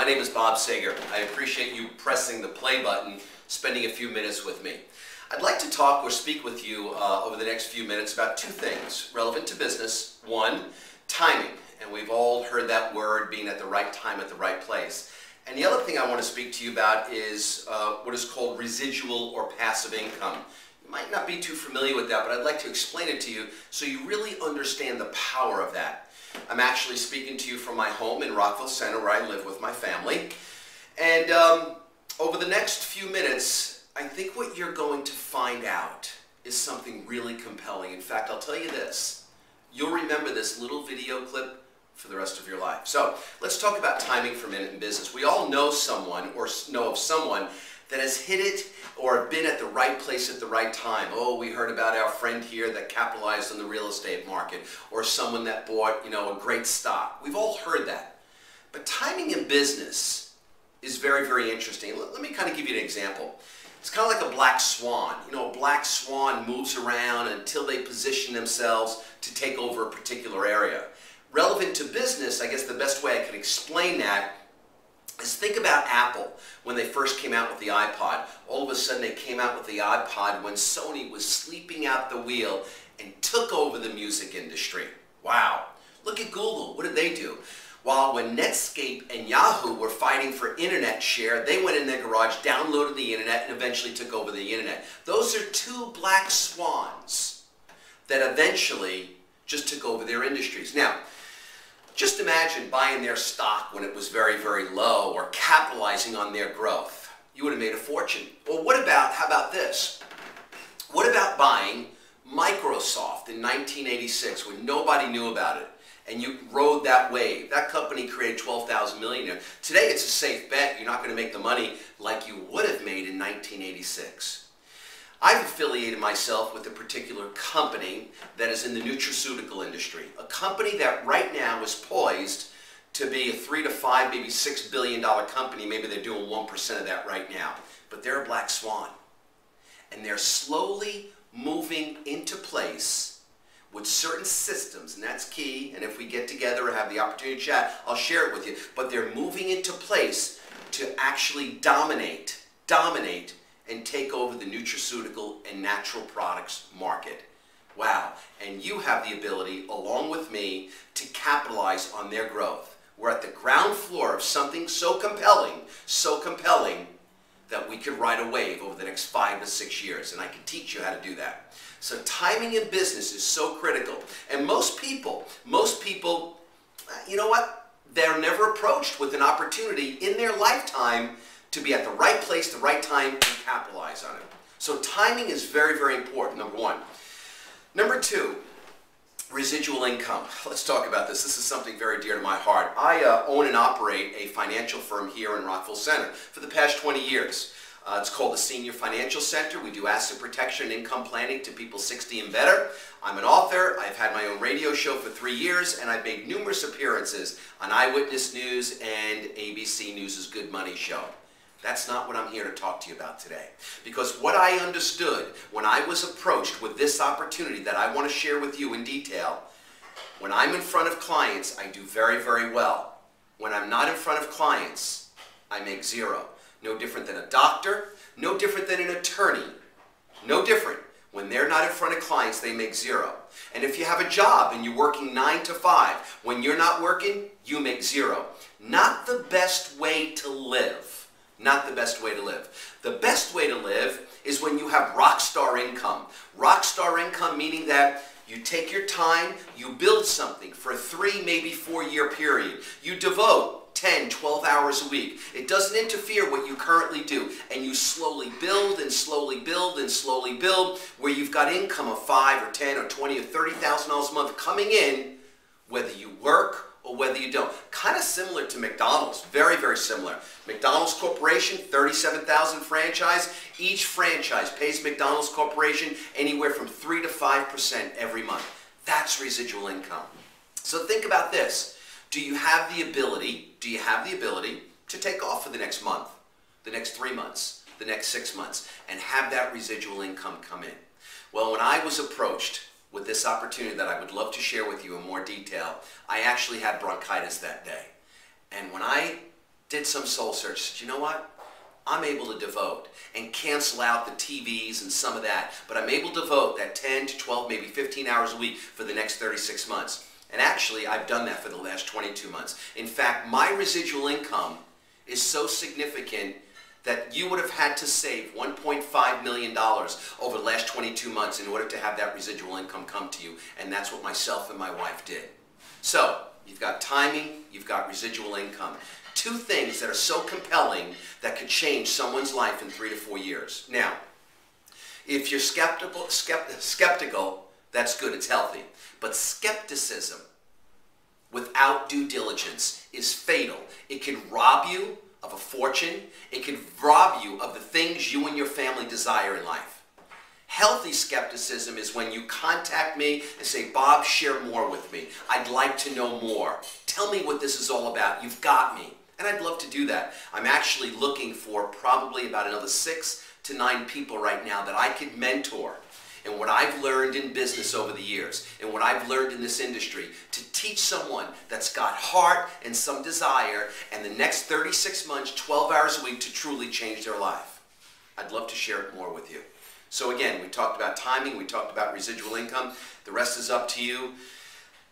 name is Bob Sagar. I appreciate you pressing the play button, spending a few minutes with me. I'd like to talk or speak with you over the next few minutes about two things relevant to business. One, timing, and we've all heard that word, being at the right time at the right place. And the other thing I want to speak to you about is what is called residual or passive income. You might not be too familiar with that, but I'd like to explain it to you so you really understand the power of that. I'm actually speaking to you from my home in Rockville Center, where I live with my family. And over the next few minutes, I think what you're going to find out is something really compelling. In fact, I'll tell you this. You'll remember this little video clip for the rest of your life. So let's talk about timing for a minute in business. We all know someone or know of someone that has hit it or been at the right place at the right time. Oh, we heard about our friend here that capitalized on the real estate market, or someone that bought, a great stock. We've all heard that. But timing in business is very, very interesting. Let me kind of give you an example. It's kind of like a black swan. A black swan moves around until they position themselves to take over a particular area. Relevant to business, I guess the best way I can explain that is think about Apple when they first came out with the iPod. All of a sudden they came out with the iPod when Sony was sleeping out the wheel and took over the music industry. Wow. Look at Google. What did they do? While when Netscape and Yahoo were fighting for internet share, they went in their garage, downloaded the internet, and eventually took over the internet. Those are two black swans that eventually just took over their industries. Now, just imagine buying their stock when it was very, very low, or capitalizing on their growth. You would have made a fortune. Well, how about this? What about buying Microsoft in 1986 when nobody knew about it, and you rode that wave? That company created 12,000 millionaires. Today it's a safe bet. You're not going to make the money like you would have made in 1986. I've affiliated myself with a particular company that is in the nutraceutical industry, a company that right now is poised to be a $3 to $5, maybe $6 billion company. Maybe they're doing 1% of that right now, but they're a black swan, and they're slowly moving into place with certain systems, and that's key. And if we get together and have the opportunity to chat, I'll share it with you. But they're moving into place to actually dominate and take over the nutraceutical and natural products market. Wow. And you have the ability, along with me, to capitalize on their growth. We're at the ground floor of something so compelling that we could ride a wave over the next 5 to 6 years, and I can teach you how to do that. So timing in business is so critical. And most people, you know what? They're never approached with an opportunity in their lifetime to be at the right place, the right time, and capitalize on it. So timing is very, very important, number one. Number two, residual income. Let's talk about this. This is something very dear to my heart. I own and operate a financial firm here in Rockville Center for the past 20 years. It's called the Senior Financial Center. We do asset protection and income planning to people 60 and better. I'm an author. I've had my own radio show for 3 years, and I've made numerous appearances on Eyewitness News and ABC News' Good Money Show. That's not what I'm here to talk to you about today. Because what I understood when I was approached with this opportunity that I want to share with you in detail, when I'm in front of clients, I do very, very well. When I'm not in front of clients, I make zero. No different than a doctor, no different than an attorney. No different. When they're not in front of clients, they make zero. And if you have a job and you're working 9 to 5, when you're not working, you make zero. Not the best way to live. Not the best way to live. The best way to live is when you have rock star income. Rock star income meaning that you take your time, you build something for a 3, maybe 4-year period. You devote 10, 12 hours a week. It doesn't interfere what you currently do. And you slowly build and slowly build and slowly build, where you've got income of 5 or 10 or 20 or $30,000 a month coming in, whether you work or whether you don't. Kind of similar to McDonald's. Very, very similar. McDonald's Corporation, 37,000 franchise. Each franchise pays McDonald's Corporation anywhere from 3 to 5% every month. That's residual income. So think about this. Do you have the ability to take off for the next month, the next 3 months, the next 6 months, and have that residual income come in? Well, when I was approached with this opportunity that I would love to share with you in more detail, I actually had bronchitis that day. And when I did some soul search. Said, you know what? I'm able to devote and cancel out the TVs and some of that, but I'm able to devote that 10 to 12, maybe 15 hours a week for the next 36 months. And actually, I've done that for the last 22 months. In fact, my residual income is so significant that you would have had to save $1.5 million over the last 22 months in order to have that residual income come to you. And that's what myself and my wife did. So, you've got timing, you've got residual income. Two things that are so compelling that could change someone's life in 3 to 4 years. Now, if you're skeptical, that's good, it's healthy. But skepticism without due diligence is fatal. It can rob you of a fortune. It can rob you of the things you and your family desire in life. Healthy skepticism is when you contact me and say, Bob, share more with me. I'd like to know more. Tell me what this is all about. You've got me. And I'd love to do that. I'm actually looking for probably about another 6 to 9 people right now that I could mentor. And what I've learned in business over the years, and what I've learned in this industry, to teach someone that's got heart and some desire, and the next 36 months, 12 hours a week to truly change their life. I'd love to share it more with you. So again, we talked about timing, we talked about residual income. The rest is up to you.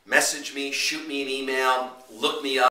Message me, shoot me an email, look me up.